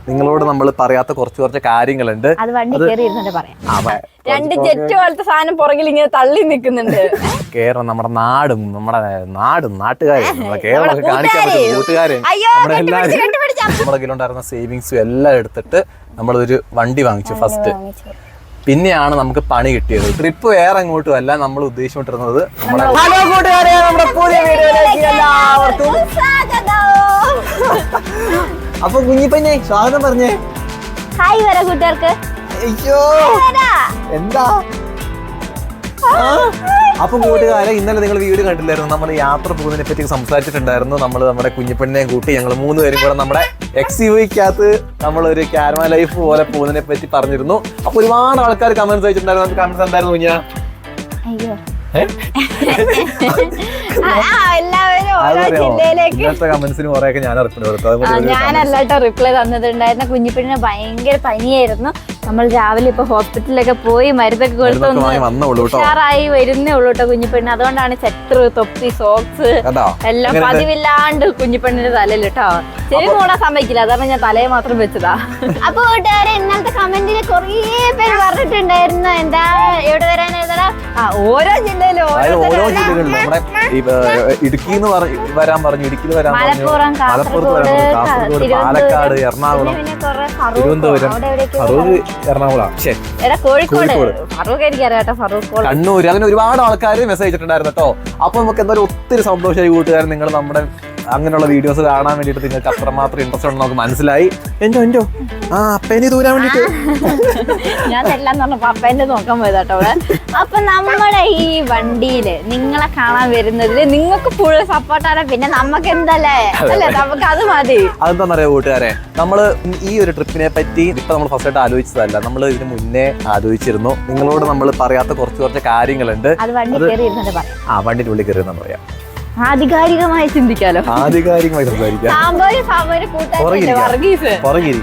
നിങ്ങളോട് നമ്മൾ പറയാത്ത കുറച്ച് കാര്യങ്ങളുണ്ട്. രണ്ട് ജെറ്റ് പോലത്തെ സാധനം പുറകിൽ ഇങ്ങനെ തള്ളി നിൽക്കുന്നുണ്ട്. കേരളം നമ്മുടെ നാട്ടുകാരും കേരളമൊക്കെ കാണിക്കാൻ പറ്റും കൂട്ടുകാരെ നമ്മുടെ എല്ലാവരും നമ്മുടെ കയ്യിലുണ്ടായിരുന്ന സേവിങ്സും എല്ലാം എടുത്തിട്ട് നമ്മളൊരു വണ്ടി വാങ്ങിച്ചു ഫസ്റ്റ്. പിന്നെയാണ് നമുക്ക് പണി കിട്ടിയത്. ട്രിപ്പ് വേറെ എങ്ങോട്ടും അല്ല നമ്മൾ ഉദ്ദേശിച്ചുകൊണ്ടിരുന്നത്. ഹലോ കൂട്ടുകാരെ, നമ്മുടെ പുതിയ വീഡിയോയിലേക്ക് എല്ലാവർക്കും അപ്പൊ കുഞ്ഞിപ്പഞ്ഞേ സ്വാഗതം പറഞ്ഞേ. ഹായ് വര കൂട്ടുകാർക്ക്. അയ്യോ എന്താ അപ്പൊ കൂട്ടുകാരെ, ഇന്നലെ നിങ്ങൾ വീഡിയോ കണ്ടില്ലായിരുന്നു. നമ്മൾ യാത്ര പോകുന്നതിനെ പറ്റി സംസാരിച്ചിട്ടുണ്ടായിരുന്നു. നമ്മൾ നമ്മുടെ കുഞ്ഞിപ്പെണ്ണിനെ കൂട്ടി ഞങ്ങൾ 3 പേരും കൂടെ നമ്മുടെ XUV-ക്കകത്ത് നമ്മളൊരു കാരവാൻ ലൈഫ് പോലെ പോകുന്നതിനെ പറ്റി പറഞ്ഞിരുന്നു. അപ്പൊ ഒരുപാട് ആൾക്കാർ കമന്റ്സ് അയച്ചിട്ടുണ്ടായിരുന്നു. കമന്റ്സ് എന്തായിരുന്നു കുഞ്ഞാ? ഞാനല്ലാട്ടോ റിപ്ലൈ തന്നിട്ടുണ്ടായിരുന്ന. കുഞ്ഞിപ്പെണ്ണിന് ഭയങ്കര പനിയായിരുന്നു. നമ്മൾ രാവിലെ ഇപ്പൊ ഹോസ്പിറ്റലിലൊക്കെ പോയി മരുന്നൊക്കെ കൊടുത്തു ഉഷാറായി വരുന്നേ ഉള്ളൂ കേട്ടോ കുഞ്ഞിപ്പെണ്ണ്. അതുകൊണ്ടാണ് ചെറ്റർ, തൊപ്പി, സോക്സ് എല്ലാം പതിവില്ലാണ്ട് കുഞ്ഞിപ്പെണ്ണിന്റെ തലയിൽ കേട്ടോ. ചെവി മൂടാൻ സമ്മതിക്കില്ല, അതാണ് ഞാൻ തലയെ മാത്രം വെച്ചതാ. അപ്പൊ കൂട്ടുകാരെ, ഇന്നലത്തെ കമന്റിൽ കുറേ പേര് പറഞ്ഞിട്ടുണ്ടായിരുന്നു എന്താ എവിടെ വരാനായിരുന്നടാ. ഓരോ ജില്ലയിലും ഇടുക്കിന്ന് വരാൻ പറഞ്ഞു, ഇടുക്കിയിൽ വരാൻ പറഞ്ഞു, മലപ്പുറം, കാസർഗോഡ്, പാലക്കാട്, എറണാകുളം, തിരുവനന്തപുരം, എറണാകുളം, കോഴിക്കോട്, കണ്ണൂർ, അങ്ങനെ ഒരുപാട് ആൾക്കാർ മെസ്സേജ് അയച്ചിട്ടുണ്ടായിരുന്നു കേട്ടോ. അപ്പൊ നമുക്ക് എന്തായാലും ഒത്തിരി സന്തോഷമായി കൂട്ടുകാരൻ. നിങ്ങൾ നമ്മുടെ അങ്ങനെയുള്ള വീഡിയോസ് കാണാൻ വേണ്ടിട്ട് നിങ്ങൾക്ക് അത്രമാത്രം ഇൻട്രസ്റ്റ് ഉണ്ടെന്ന് നമുക്ക് മനസ്സിലായി. എന്തോ അപ്പേനെ തൂരാൻ വേണ്ടിട്ട് ഞാൻ എല്ലാം പറഞ്ഞപ്പോ അപ്പേന്റെ നോക്കാൻ പോയതാട്ടോ. അപ്പൊ നമ്മുടെ ഈ വണ്ടിയില് നിങ്ങളെ കാണാൻ വരുന്നതില് നിങ്ങൾക്ക് ഫുൾ സപ്പോർട്ടാണ്. പിന്നെ നമുക്ക് എന്തല്ലേ അല്ലെ, നമുക്ക് അത് മതി. അതെന്താന്നറിയാ കൂട്ടുകാരെ, നമ്മള് ഈ ഒരു ട്രിപ്പിനെ പറ്റി ഇപ്പൊ നമ്മൾ ഫസ്റ്റ് ആയിട്ട് ആലോചിച്ചതല്ല, നമ്മൾ ഇതിന് മുന്നേ ആലോചിച്ചിരുന്നു. നിങ്ങളോട് നമ്മൾ പറയാത്ത കുറച്ച് കാര്യങ്ങളുണ്ട്. വണ്ടിന്റെ ഉള്ളിൽ കയറി നമ്മൾ പറയാം. ആധികാരികമായി ചിന്തിക്കാലോ, ആധികാരികമായി സംസാരിക്കാം.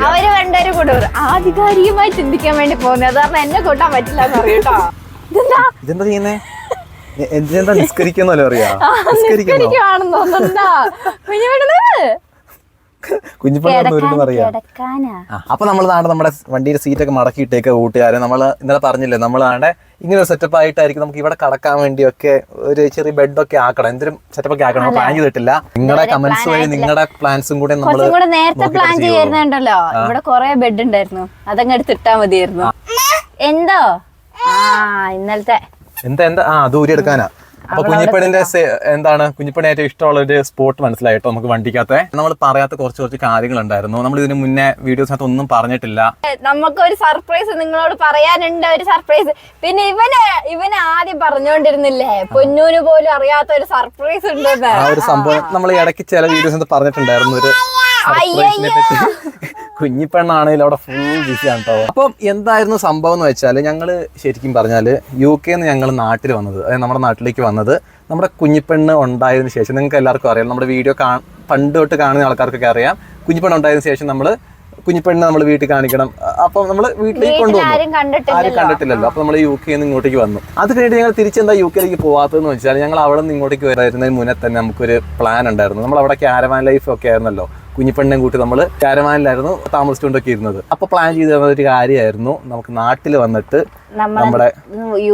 അവര് രണ്ടുപേരും കൂടെ ആധികാരികമായി ചിന്തിക്കാൻ വേണ്ടി പോകുന്നത്. കാരണം എന്നെ കൂട്ടാൻ പറ്റില്ല എന്ന് അറിയട്ടോ. ഇതെന്താ ചെയ്യുന്നേ? എന്താ നിസ്കരിക്കുന്നല്ലോ അറിയാ? അപ്പൊ നമ്മൾ നമ്മുടെ വണ്ടിയുടെ സീറ്റൊക്കെ മടക്കിയിട്ടേക്ക് കൂട്ടുകാരെ. നമ്മൾ ഇന്നലെ പറഞ്ഞില്ലേ, നമ്മൾ ഇങ്ങനെ ഒരു സെറ്റപ്പ് ആയിട്ടായിരിക്കും നമുക്ക് ഇവിടെ കടക്കാൻ വേണ്ടിയൊക്കെ ഒരു ചെറിയ ബെഡൊക്കെ ആക്കണം, എന്തൊരു സെറ്റപ്പ് ഒക്കെ ആക്കണം. പ്ലാൻ ചെയ്തിട്ടില്ല. നിങ്ങളുടെ കമന്റ്സ് വഴി നിങ്ങളുടെ പ്ലാൻസും കൂടെ നമ്മൾ നേരത്തെ പ്ലാൻ ചെയ്യുന്നുണ്ടല്ലോ. ഇവിടെ കുറെ ബെഡ് ഉണ്ടായിരുന്നു, അതങ്ങ് എടുത്തിട്ടാ മതിയായിരുന്നു. എന്തോ ഇന്നലത്തെ എന്താ ദൂരെ എടുക്കാനാ. അപ്പൊ കുഞ്ഞിപ്പണിന്റെ എന്താണ് കുഞ്ഞിപ്പണി ഏറ്റവും ഇഷ്ടമുള്ള ഒരു സ്പോട്ട് മനസ്സിലായിട്ടോ നമുക്ക് വണ്ടിക്കകത്തെ. നമ്മൾ പറയാത്ത കുറച്ച് കാര്യങ്ങളുണ്ടായിരുന്നു. നമ്മൾ ഇതിന് മുന്നേ വീഡിയോസിനകത്ത് ഒന്നും പറഞ്ഞിട്ടില്ല. നമുക്കൊരു സർപ്രൈസ് നിങ്ങളോട് പറയാനുണ്ട്, ഒരു സർപ്രൈസ്. പിന്നെ ഇവന് ആദ്യം പറഞ്ഞോണ്ടിരുന്നില്ലേ പൊന്നൂന് പോലും അറിയാത്ത ഒരു സർപ്രൈസ് ഉണ്ട്. ആ ഒരു സംഭവം നമ്മൾ ഇടയ്ക്ക് ചില വീഡിയോസിനകത്ത് പറഞ്ഞിട്ടുണ്ടായിരുന്നു. ഒരു കുഞ്ഞിപ്പെണ്ണാണെങ്കിൽ അവിടെ ഫുൾ ബിസിയാണ് കേട്ടോ. അപ്പം എന്തായിരുന്നു സംഭവം എന്ന് വെച്ചാൽ, ഞങ്ങള് ശരിക്കും പറഞ്ഞാല് UK-ന്ന് ഞങ്ങൾ നാട്ടിൽ വന്നത്, അതായത് നമ്മുടെ നാട്ടിലേക്ക് വന്നത് നമ്മുടെ കുഞ്ഞിപ്പെണ്ണ് ഉണ്ടായതിനു ശേഷം. നിങ്ങൾക്ക് എല്ലാവർക്കും അറിയാം, നമ്മുടെ വീഡിയോ പണ്ട് തൊട്ട് കാണുന്ന ആൾക്കാർക്കൊക്കെ അറിയാം. കുഞ്ഞിപ്പെണ്ണ് ഉണ്ടായതിനു ശേഷം കുഞ്ഞിപ്പെണ്ണ് നമ്മൾ വീട്ടിൽ കാണിക്കണം. അപ്പൊ നമ്മൾ വീട്ടിലേക്ക് കൊണ്ടുവന്നു. ആരും കണ്ടിട്ടില്ലല്ലോ. അപ്പൊ നമ്മൾ UK-ന്ന് ഇങ്ങോട്ടേക്ക് വന്നു. അത് കഴിഞ്ഞിട്ട് ഞങ്ങൾ തിരിച്ചെന്താ UK-ലേക്ക് പോകാത്തതെന്ന് വെച്ചാൽ, ഞങ്ങൾ അവിടെ നിന്ന് ഇങ്ങോട്ടേക്ക് വരുന്നതിന് മുന്നേ തന്നെ നമുക്കൊരു പ്ലാൻ ഉണ്ടായിരുന്നു. നമ്മൾ അവിടെ കാരവാൻ ലൈഫ് ഒക്കെ ആയിരുന്നല്ലോ. കുഞ്ഞിപ്പെണ്ണിനെയും കൂട്ടി നമ്മൾ കാരവാനിലായിരുന്നു താമസിച്ചുകൊണ്ടൊക്കെ ഇരുന്നത്. അപ്പൊ പ്ലാൻ ചെയ്ത് തന്ന ഒരു കാര്യമായിരുന്നു നമുക്ക് നാട്ടിൽ വന്നിട്ട് നമ്മുടെ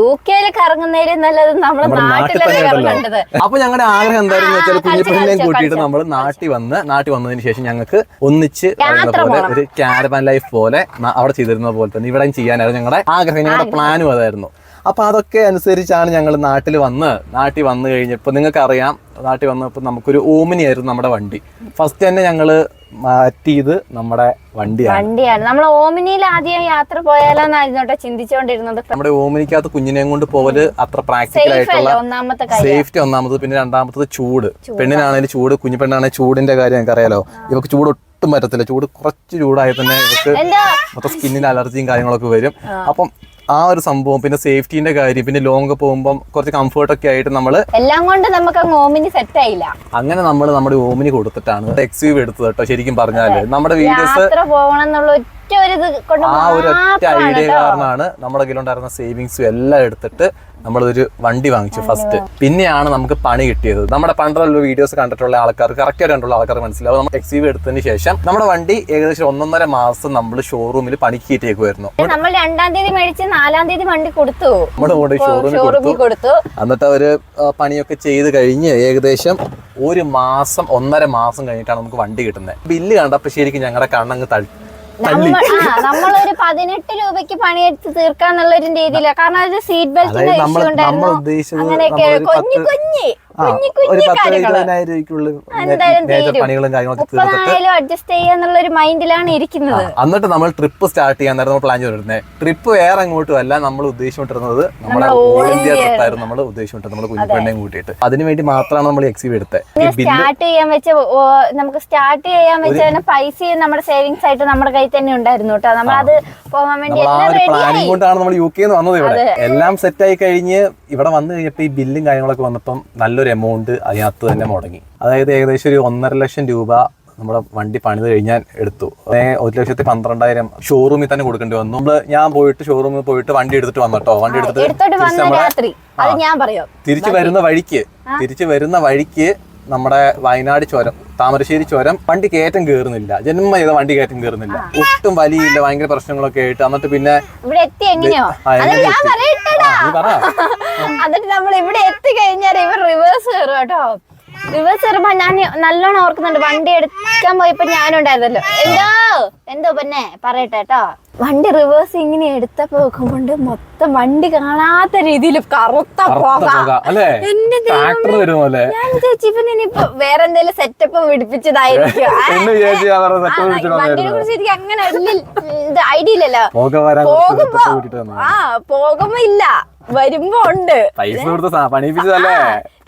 UK-ൽ കറങ്ങുന്നതിലും നല്ലത് നമ്മുടെ നാട്ടിൽ തന്നെ കറങ്ങേണ്ടത്. അപ്പൊ ഞങ്ങളുടെ ആഗ്രഹം എന്തായിരുന്നു വെച്ചാൽ, കുഞ്ഞിപ്പെണ്ണിനെയും കൂട്ടിയിട്ട് നമ്മൾ നാട്ടിൽ വന്നതിന് ശേഷം ഞങ്ങൾക്ക് ഒന്നിച്ച് ഒരു കാരവാൻ ലൈഫ് പോലെ അവിടെ ചെയ്തിരുന്ന പോലെ തന്നെ ഇവിടെയും ചെയ്യാനായിരുന്നു ഞങ്ങളുടെ ആഗ്രഹം, ഞങ്ങളുടെ പ്ലാനും അതായിരുന്നു. അപ്പൊ അതൊക്കെ അനുസരിച്ചാണ് ഞങ്ങൾ നാട്ടിൽ വന്നു കഴിഞ്ഞപ്പോൾ നിങ്ങൾക്കറിയാം, നാട്ടിൽ വന്നപ്പോൾ നമുക്കൊരു ഓമിനി ആയിരുന്നു നമ്മുടെ വണ്ടി. ഫസ്റ്റ് തന്നെ ഞങ്ങള് മാറ്റിയത് നമ്മുടെ വണ്ടിയാണ്. നമ്മൾ ഓമിനിയിൽ ആദ്യം യാത്ര പോയാലോന്നായിരുന്നു ചിന്തിച്ചുകൊണ്ടിരുന്നത്. നമ്മുടെ ഓമിനിക്കകത്ത് കുഞ്ഞിനെയും കൊണ്ട് പോവല് അത്ര പ്രാക്ടിക്കൽ ആയിട്ടുള്ള സേഫ്റ്റി ഒന്നാമത്. പിന്നെ രണ്ടാമത്തത് ചൂട്. പെണ്ണിനാണെങ്കിലും ചൂട്, കുഞ്ഞിപ്പെണ്ണാണെങ്കിൽ ചൂടിന്റെ കാര്യം ഞങ്ങൾക്ക് അറിയാലോ. ഇവർക്ക് ചൂട് ഒട്ടും പറ്റത്തില്ല. കുറച്ച് ചൂടായി തന്നെ ഇവർക്ക് മൊത്തം സ്കിന്നിന് അലർജിയും കാര്യങ്ങളൊക്കെ വരും. അപ്പം ആ ഒരു സംഭവം, പിന്നെ സേഫ്റ്റിന്റെ കാര്യം, പിന്നെ ലോങ് പോകുമ്പോൾ കുറച്ച് കംഫർട്ട് ഒക്കെ ആയിട്ട് നമ്മള് എല്ലാം കൊണ്ട് നമുക്ക് ഓമിനി സെറ്റ് ആയില്ല. അങ്ങനെ നമ്മൾ നമ്മുടെ ഓമിനി കൊടുത്തിട്ടാണ് XUV എടുത്തത് കേട്ടോ. ശരിക്കും പറഞ്ഞാല് നമ്മുടെ വീഡിയോസ് പോകണം എന്നുള്ള ഒറ്റ ഒരൊറ്റ ഐഡിയ കാരണമാണ് നമ്മുടെ കയ്യിലുണ്ടായിരുന്ന സേവിങ്സും എല്ലാം എടുത്തിട്ട് നമ്മളൊരു വണ്ടി വാങ്ങിച്ചു ഫസ്റ്റ്. പിന്നെയാണ് നമുക്ക് പണി കിട്ടിയത്. നമ്മുടെ പണ്ടുള്ള വീഡിയോസ് കണ്ടിട്ടുള്ള ആൾക്കാർക്ക് കറക്റ്റ് ആയിട്ട് കണ്ടുള്ള ആൾക്കാർക്ക് മനസ്സിലാവും. നമ്മൾ എക്സീവ് എടുത്തതിന് ശേഷം നമ്മുടെ വണ്ടി ഏകദേശം 1.5 മാസം നമ്മൾ ഷോറൂമിൽ പണിക്ക് കയറ്റിയേക്കുമായിരുന്നു. നമ്മൾ 2-ാം തീയതി മേടിച്ച് 4-ാം തീയതി വണ്ടി കൊടുത്തു, നമ്മുടെ ഷോറൂമിൽ കൊടുത്തു. എന്നിട്ട് അവര് പണിയൊക്കെ ചെയ്ത് കഴിഞ്ഞ് ഏകദേശം 1 മാസം 1.5 മാസം കഴിഞ്ഞിട്ടാണ് നമുക്ക് വണ്ടി കിട്ടുന്നത്. ബില്ല് കണ്ടപ്പോ ശരിക്കും ഞങ്ങളുടെ കണ്ണങ്ങ് നമ്മളൊരു 18 രൂപയ്ക്ക് പണിയെടുത്ത് തീർക്കാന്നുള്ളൊരു രീതിയിലാണ്. കാരണം അത് സീറ്റ് ബെൽറ്റിന്റെ ഇഷ്യൂ ഉണ്ടായിരുന്നു, അങ്ങനെയൊക്കെ കുഞ്ഞു കുഞ്ഞ് അഡ്ജസ്റ്റ് ചെയ്യാന്നുള്ളൊരു മൈൻഡിലാണ് ഇരിക്കുന്നത്. എന്നിട്ട് നമ്മൾ ട്രിപ്പ് സ്റ്റാർട്ട് ചെയ്യാനായിരുന്നു പ്ലാൻ ചെയ്തിരുന്നത്. ട്രിപ്പ് വേറെ എങ്ങോട്ടും അല്ല, നമ്മൾ ഉദ്ദേശിച്ചിരുന്നത് നമ്മുടെ ഓൾ ഇന്ത്യ ട്രിപ്പായിരുന്നു നമ്മൾ ഉദ്ദേശിച്ചിട്ട്, നമ്മൾ കുഞ്ഞിപ്പെണ്ണയും കൂട്ടിയിട്ട്. അതിനുവേണ്ടി മാത്രമാണ് നമ്മൾ എക്സീവ് എടുത്തത്. സ്റ്റാർട്ട് ചെയ്യാൻ വെച്ച നമുക്ക് സ്റ്റാർട്ട് ചെയ്യാൻ വെച്ച പൈസയും നമ്മുടെ സേവിങ്സ് ആയിട്ട് നമ്മുടെ കയ്യിൽ തന്നെ ഉണ്ടായിരുന്നു കേട്ടോ. നമ്മളത് പോകാൻ വേണ്ടി പ്ലാനിങ് കൊണ്ടാണ് നമ്മൾ UK വന്നത്. ഇവിടെ എല്ലാം സെറ്റ് ആയി കഴിഞ്ഞ് ഇവിടെ വന്നു കഴിഞ്ഞപ്പോ ഈ ബില്ലും കാര്യങ്ങളൊക്കെ വന്നപ്പം നല്ലൊരു എമൗണ്ട് അതിനകത്ത് തന്നെ മുടങ്ങി. അതായത് ഏകദേശം ഒരു 1.5 ലക്ഷം രൂപ നമ്മുടെ വണ്ടി പണിത് കഴിഞ്ഞാൽ എടുത്തു. 1,12,000 ഷോറൂമിൽ തന്നെ കൊടുക്കേണ്ടി വന്നു. ഞാൻ പോയിട്ട് ഷോറൂമിൽ പോയിട്ട് വണ്ടി എടുത്തിട്ട് വന്നിട്ടോ. വണ്ടി എടുത്തിട്ട് തിരിച്ചു വരുന്ന വഴിക്ക് നമ്മുടെ വയനാട് ചുരം, താമരശ്ശേരി ചുരം വണ്ടി കയറ്റം കയറുന്നില്ല. ജന്മ ചെയ്ത വണ്ടി കയറ്റം കയറുന്നില്ല, ഒട്ടും വലിയില്ല, ഭയങ്കര പ്രശ്നങ്ങളൊക്കെ ആയിട്ട്. എന്നിട്ട് പിന്നെ എന്നിട്ട് നമ്മൾ ഇവിടെ എത്തിക്കഴിഞ്ഞാൽ ഇവർ റിവേഴ്സ് കയറും കേട്ടോ. റിവേഴ്സ് കയറുമ്പോ ഞാൻ നല്ലോണം ഓർക്കുന്നുണ്ട്, വണ്ടി എടുക്കാൻ പോയപ്പോ ഞാനുണ്ടായിരുന്നല്ലോ. എന്തോ പിന്നെ പറയട്ടെ കേട്ടോ. വണ്ടി റിവേഴ്സ് ഇങ്ങനെ എടുത്തപ്പോ നോക്കുമ്പോണ്ട് മൊത്തം വണ്ടി കാണാത്ത രീതിയിൽ കറുത്ത ഞാൻ ചേച്ചി ഇപ്പൊ ഇനിയിപ്പോ വേറെ എന്തെങ്കിലും സെറ്റപ്പ് പിടിപ്പിച്ചതായിരിക്കും. വണ്ടിയെ കുറിച്ച് എനിക്ക് അങ്ങനെ ഐഡിയ ഇല്ലല്ലോ. പോകുമ്പോ ഇല്ല, വരുമ്പോ ഉണ്ട്.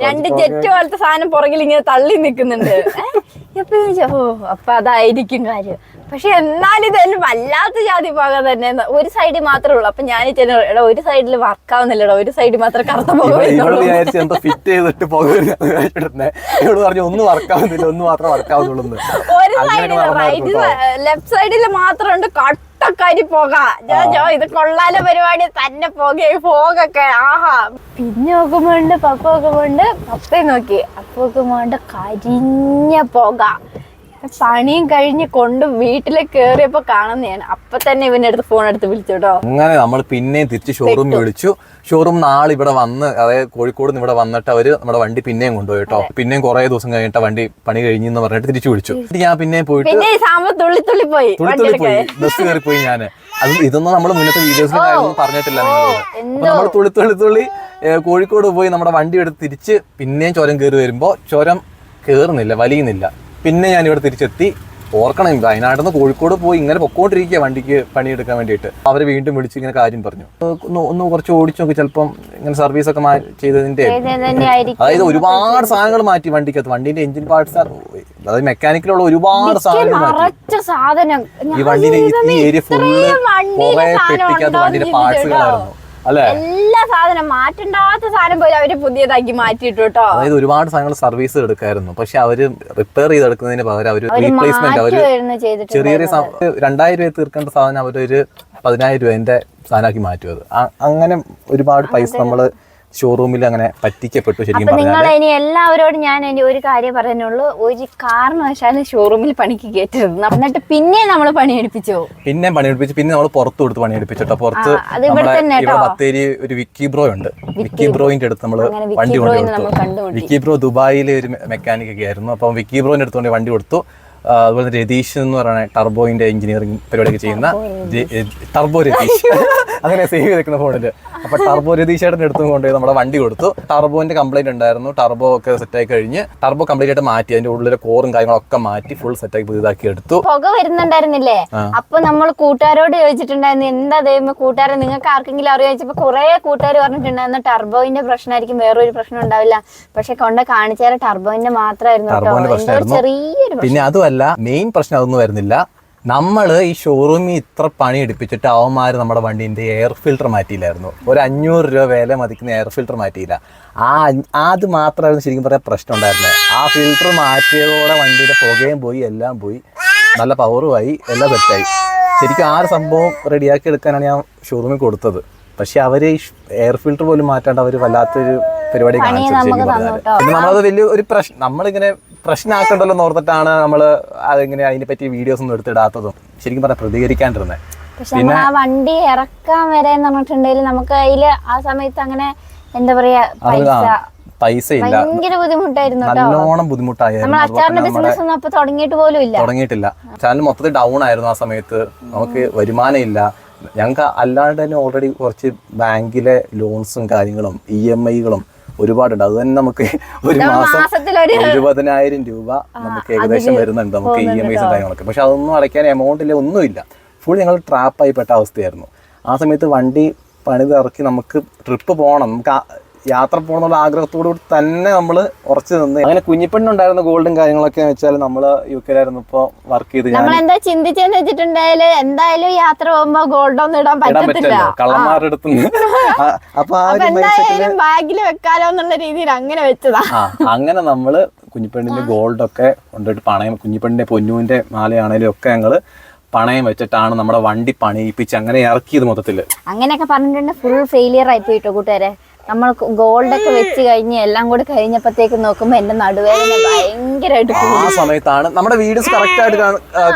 2 ജെറ്റ് പോലത്തെ സാധനം പുറകിൽ ഇങ്ങനെ തള്ളി നിക്കുന്നുണ്ട്. അപ്പൊ അതായിരിക്കും കാര്യം. പക്ഷെ എന്നാലും ഇതെല്ലാം വല്ലാത്ത ജാതി പോകാൻ തന്നെ. ഒരു സൈഡിൽ മാത്രമേ ഉള്ളൂ. അപ്പൊ ഞാൻ എടാ ഒരു സൈഡിൽ വർക്കാവുന്നില്ലടോ, ഒരു സൈഡിൽ മാത്രം കറുത്ത പോകും. ഒരു സൈഡിൽ റൈറ്റ് ലെഫ്റ്റ് സൈഡിൽ മാത്രം ഉണ്ട് കട്ടക്കാരി പോകാം. ഇത് കൊള്ളാല പരിപാടി തന്നെ പോകൊക്കെ. ആഹാ. പിന്നെ നോക്കുമ്പോണ്ട് പപ്പ നോക്കുമ്പോണ്ട് പപ്പയും നോക്കി, അപ്പൊ നോക്കുമ്പോണ്ട് കരിഞ്ഞ പോക. പണിയും കഴിഞ്ഞ് കൊണ്ട് വീട്ടിലേക്ക് കേറിയപ്പോ കാണുന്നതാണ്. അപ്പൊ തന്നെ ഇവന്റെ അടുത്ത് ഫോൺ എടുത്ത് വിളിച്ചു കേട്ടോ. അങ്ങനെ നമ്മൾ പിന്നെയും തിരിച്ച് ഷോറൂമിൽ വിളിച്ചു. ഷോറൂം നാളെ ഇവിടെ വന്ന്, അതായത് കോഴിക്കോട് നിന്ന് ഇവിടെ വന്നിട്ട് അവര് നമ്മുടെ വണ്ടി പിന്നെയും കൊണ്ടുപോയി കേട്ടോ. പിന്നെയും കുറെ ദിവസം കഴിഞ്ഞിട്ട് വണ്ടി പണി കഴിഞ്ഞെന്ന് പറഞ്ഞിട്ട് തിരിച്ചു വിളിച്ചു. ഞാൻ പിന്നെയും പോയിട്ട് തുള്ളി പോയി ബസ് കയറി പോയി. ഞാൻ അത് ഇതൊന്നും നമ്മൾ മുന്നത്തെ വീഡിയോസിൽ പറഞ്ഞിട്ടില്ല നിങ്ങളോട്. നമ്മൾ തുള്ളി കോഴിക്കോട് പോയി നമ്മുടെ വണ്ടി എടുത്ത് തിരിച്ച് പിന്നെയും ചുരം കയറി വരുമ്പോ ചുരം കേറുന്നില്ല, വലിയുന്നില്ല. പിന്നെ ഞാൻ ഇവിടെ തിരിച്ചെത്തി. ഓർക്കണം, വയനാട്ടിൽ നിന്ന് കോഴിക്കോട് പോയി ഇങ്ങനെ പൊക്കോണ്ടിരിക്കുക വണ്ടിക്ക് പണിയെടുക്കാൻ വേണ്ടിയിട്ട്. അവരെ വീണ്ടും വിളിച്ച് ഇങ്ങനെ കാര്യം പറഞ്ഞു. ഒന്ന് കുറച്ച് ഓടിച്ചു നോക്കി, ചിലപ്പം ഇങ്ങനെ സർവീസ് ഒക്കെ ചെയ്തതിന്റെ. അതായത് ഒരുപാട് സാധനങ്ങൾ മാറ്റി വണ്ടിക്കകത്ത്. വണ്ടിന്റെ എഞ്ചിൻ പാർട്സ്, അതായത് മെക്കാനിക്കലുള്ള ഒരുപാട് സാധനങ്ങൾ മാറ്റി. ഈ വണ്ടിന്റെ ഈ ഏരിയ ഫുള്ള് കുറെ പെട്ടിക്കകത്ത് വണ്ടിന്റെ പാർട്സുകളായിരുന്നു. എല്ലാ സാധനം മാറ്റണ്ടാത്ത സാധനം പോയി അവര് പുതിയതാക്കി മാറ്റിട്ടു കേട്ടോ. അതായത് ഒരുപാട് സാധനങ്ങൾ സർവീസ് എടുക്കായിരുന്നു. പക്ഷെ അവര് റിപ്പയർ ചെയ്തെടുക്കുന്നതിന് പകരം അവര് റീപ്ലേസ്മെന്റ്, അവര് ചെറിയ 2,000 രൂപ തീർക്കേണ്ട സാധനം അവരൊരു 10,000 രൂപന്റെ സാധനമാക്കി മാറ്റും. അത് അങ്ങനെ ഒരുപാട് പൈസ നമ്മള് ഷോറൂമിൽ അങ്ങനെ പറ്റിക്കപ്പെട്ടു. ശരിക്കും നിങ്ങൾ ഇനി എല്ലാവരോടും ഞാൻ ഇനി ഒരു കാര്യം പറയാനുള്ളൂ, ഒരു കാരണവശാലും ഷോറൂമിൽ പണിക്ക് കയറ്റരുത്. എന്നിട്ട് പിന്നെ നമ്മൾ പണിയെടുപ്പിച്ചു. പിന്നെ നമ്മൾ പുറത്തു കൊടുത്ത് പണിയെടുപ്പിച്ചിട്ടോ. പുറത്ത് ഇവിടെ ബത്തേരി ഒരു വിക്കി ബ്രോ ഉണ്ട്. വിക്കി ബ്രോയിന്റെ അടുത്ത് നമ്മൾ വണ്ടി കൊണ്ടുകൊടുത്തു. വിക്കി ബ്രോ ദുബായിലെ ഒരു മെക്കാനിക് ഒക്കെ ആയിരുന്നു. അപ്പം വിക്കി ബ്രോന്റെ അടുത്തുകൊണ്ട് വണ്ടി കൊടുത്തു. അതുപോലെ രതീഷ് എന്ന് പറയുന്ന ടർബോയിന്റെ എഞ്ചിനീയറിംഗ് പരിപാടിയൊക്കെ ചെയ്യുന്ന ടർബോ രതീഷ്, അങ്ങനെ സേവ് ചെയ്തേക്കുന്ന ഫോണില്. അപ്പൊ ടർബോ രതീഷേട്ടൻ്റെ അടുത്തും കൊണ്ടുപോയി നമ്മുടെ വണ്ടി കൊടുത്തു. ടർബോന്റെ കംപ്ലൈന്റ് ഉണ്ടായിരുന്നു. ടർബോ ഒക്കെ സെറ്റായി കഴിഞ്ഞ് ടർബോ കംപ്ലീറ്റ് ആയിട്ട് മാറ്റി, അതിന്റെ ഉള്ളിലെ കോറും കാര്യങ്ങളൊക്കെ മാറ്റി ഫുൾ സെറ്റാക്കി പുതിയതാക്കി എടുത്തു. പുക വരുന്നുണ്ടായിരുന്നില്ലേ? അപ്പൊ നമ്മൾ കൂട്ടുകാരോട് ചോദിച്ചിട്ടുണ്ടായിരുന്നു, എന്താ ദൈവം കൂട്ടുകാരെ നിങ്ങൾക്ക് ആർക്കെങ്കിലും അറിയാച്ചപ്പോ കുറെ കൂട്ടുകാർ പറഞ്ഞിട്ടുണ്ടായിരുന്നു ടർബോയിന്റെ പ്രശ്നമായിരിക്കും, വേറൊരു പ്രശ്നം ഉണ്ടാവില്ല. പക്ഷെ കൊണ്ട് കാണിച്ചാൽ ടർബോയിന്റെ മാത്രമായിരുന്നു ചെറിയൊരു. പിന്നെ അതുമല്ല, മെയിൻ പ്രശ്നം അതൊന്നും വരുന്നില്ല. നമ്മൾ ഈ ഷോറൂമിൽ ഇത്ര പണി എടുപ്പിച്ചിട്ട് അവന്മാർ നമ്മുടെ വണ്ടീൻ്റെ എയർ ഫിൽട്ടർ മാറ്റിയില്ലായിരുന്നു. ഒരു 500 രൂപ വില മതിക്കുന്ന എയർ ഫിൽട്ടർ മാറ്റിയില്ല. അത് മാത്രമായിരുന്നു ശരിക്കും പറയാൻ പ്രശ്നം ഉണ്ടായിരുന്നത്. ആ ഫിൽട്ടർ മാറ്റിയതോടെ വണ്ടിയുടെ പുകയും പോയി, എല്ലാം പോയി, നല്ല പവറുമായി, എല്ലാം സെറ്റായി. ശരിക്കും ആ ഒരു സംഭവം റെഡിയാക്കി എടുക്കാനാണ് ഞാൻ ഷോറൂമിൽ കൊടുത്തത്. പക്ഷെ അവര് എയർ ഫിൽറ്റർ പോലും മാറ്റാണ്ട് അവര് വല്ലാത്തൊരു പരിപാടി കാണിച്ചു. ശരിക്കും പറഞ്ഞാൽ പിന്നെ നമ്മളത് വലിയ ഒരു പ്രശ്നം, നമ്മളിങ്ങനെ പ്രശ്നമാക്കണ്ടല്ലോ എന്ന് ഓർത്തിട്ടാണ് നമ്മൾ അതിങ്ങനെ അതിനെ പറ്റി വീഡിയോസ് ഒന്നും എടുത്തിടാത്തതും ശരിക്കും പറഞ്ഞാൽ പ്രതികരിക്കാണ്ടിരുന്നത്. പിന്നെ ആ വണ്ടി ഇറക്കാൻ വരെ എന്ന് പറഞ്ഞിട്ടുണ്ടെങ്കിൽ നമുക്ക് അതില് ആ സമയത്ത് അങ്ങനെ എന്താ പറയാ പൈസ ഇല്ല, ഭയങ്കര ബുദ്ധിമുട്ടായിരുന്നു. നല്ലോണം ബുദ്ധിമുട്ടായിരുന്നു. അച്ചാറിന്റെ ബിസിനസ് ഒന്നും അപ്പൊ തുടങ്ങിയിട്ടില്ല. ചാനൽ മൊത്തത്തിൽ ഡൗൺ ആയിരുന്നു ആ സമയത്ത്. നമുക്ക് വരുമാനം ഇല്ല. ഞങ്ങൾക്ക് അല്ലാണ്ട് തന്നെ ഓൾറെഡി കുറച്ച് ബാങ്കിലെ ലോൺസും കാര്യങ്ങളും EMI-കളും ഒരുപാടുണ്ട്. അത് തന്നെ നമുക്ക് ഒരു മാസം 70,000 രൂപ നമുക്ക് ഏകദേശം വരുന്നുണ്ട് നമുക്ക് EMIs കാര്യങ്ങളൊക്കെ. പക്ഷെ അതൊന്നും അടയ്ക്കാൻ എമൗണ്ട് ഇല്ല, ഒന്നുമില്ല. ഫുൾ ഞങ്ങൾ ട്രാപ്പായി പെട്ട അവസ്ഥയായിരുന്നു. ആ സമയത്ത് വണ്ടി പണിതിറക്കി നമുക്ക് ട്രിപ്പ് പോകണം, നമുക്ക് യാത്ര പോകണമെന്നുള്ള ആഗ്രഹത്തോടു കൂടി തന്നെ നമ്മൾ ഉറച്ചു നിന്ന്. അങ്ങനെ കുഞ്ഞിപ്പെണ്ണുണ്ടായിരുന്ന ഗോൾഡും കാര്യങ്ങളൊക്കെ വെച്ചാൽ നമ്മൾ UK-ലായിരുന്നു ഇപ്പോൾ വർക്ക് ചെയ്ത്. നമ്മൾ എന്താ ചിന്തിച്ചെന്ന് വെച്ചിട്ടുണ്ടായാലും എന്തായാലും യാത്ര പോകുമ്പോ ഗോൾഡ് ഒന്നും ഇടാൻ പറ്റത്തില്ല, കള്ളന്മാരുടെ അടുത്ത്. അപ്പൊ എന്തായാലും ബാഗിൽ വെക്കാലോ എന്നുള്ള രീതിയിൽ അങ്ങനെ വെച്ചതാ. അങ്ങനെ നമ്മള് കുഞ്ഞിപ്പെണ്ണിന്റെ ഗോൾഡൊക്കെ കൊണ്ടുപോയിട്ട് പണയം, കുഞ്ഞിപ്പെണ്ണിന്റെ പൊന്നുവിന്റെ മാലയാണേലും ഒക്കെ ഞങ്ങള് പണയം വെച്ചിട്ടാണ് നമ്മുടെ വണ്ടി പണിയിപ്പിച്ച് അങ്ങനെ ഇറക്കിയത് മൊത്തത്തില്. അങ്ങനെയൊക്കെ പറഞ്ഞിട്ടുണ്ടെങ്കിൽ ഫുൾ ഫെയിലിയർ ആയി പോയിട്ടോ കൂട്ടുകാരെ. നമ്മൾ ഗോൾഡൊക്കെ വെച്ച് കഴിഞ്ഞ് എല്ലാം കൂടി കഴിഞ്ഞപ്പോഴത്തേക്ക് നോക്കുമ്പോ എന്റെ നടുവേദന ഭയങ്കരമായിട്ട്. ആ സമയത്താണ് നമ്മുടെ വീഡിയോസ് കറക്റ്റ് ആയിട്ട്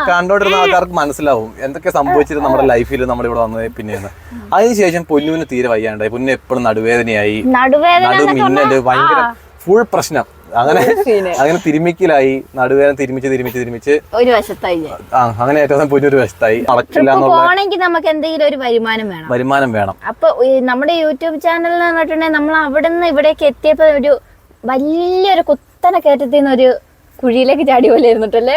കണ്ടോണ്ടിരുന്ന ആൾക്കാർക്ക് മനസ്സിലാവും എന്തൊക്കെ സംഭവിച്ചിരുന്നു നമ്മുടെ ലൈഫിൽ നമ്മൾ ഇവിടെ വന്നത്. പിന്നെയാണ് അതിനുശേഷം പൊന്നുവിന് തീരെ വയ്യാണ്ടായി. പൊന്നു എപ്പോഴും നടുവേദനയായി, നടുമിന്നല്, ഭയങ്കര ഫുൾ പ്രശ്നം. അങ്ങനെ തിരുമിക്കലായി, നടുവേദന തിരുമിച്ച് ഒരു വശത്തായി. അങ്ങനെ ഏറ്റവും പൊന്നൊരു വശത്തായി. പോണെങ്കിൽ നമുക്ക് എന്തെങ്കിലും ഒരു വരുമാനം വേണം. അപ്പൊ നമ്മുടെ യൂട്യൂബ് ചാനലിൽ പറഞ്ഞിട്ടുണ്ടെങ്കിൽ നമ്മൾ അവിടെ നിന്ന് ഇവിടേക്ക് എത്തിയപ്പോ ഒരു വലിയൊരു കുത്തനെ കയറ്റത്തിന്ന് ഒരു കുഴിയിലേക്ക് ചാടി പോലെ ഇരുന്നിട്ടല്ലേ.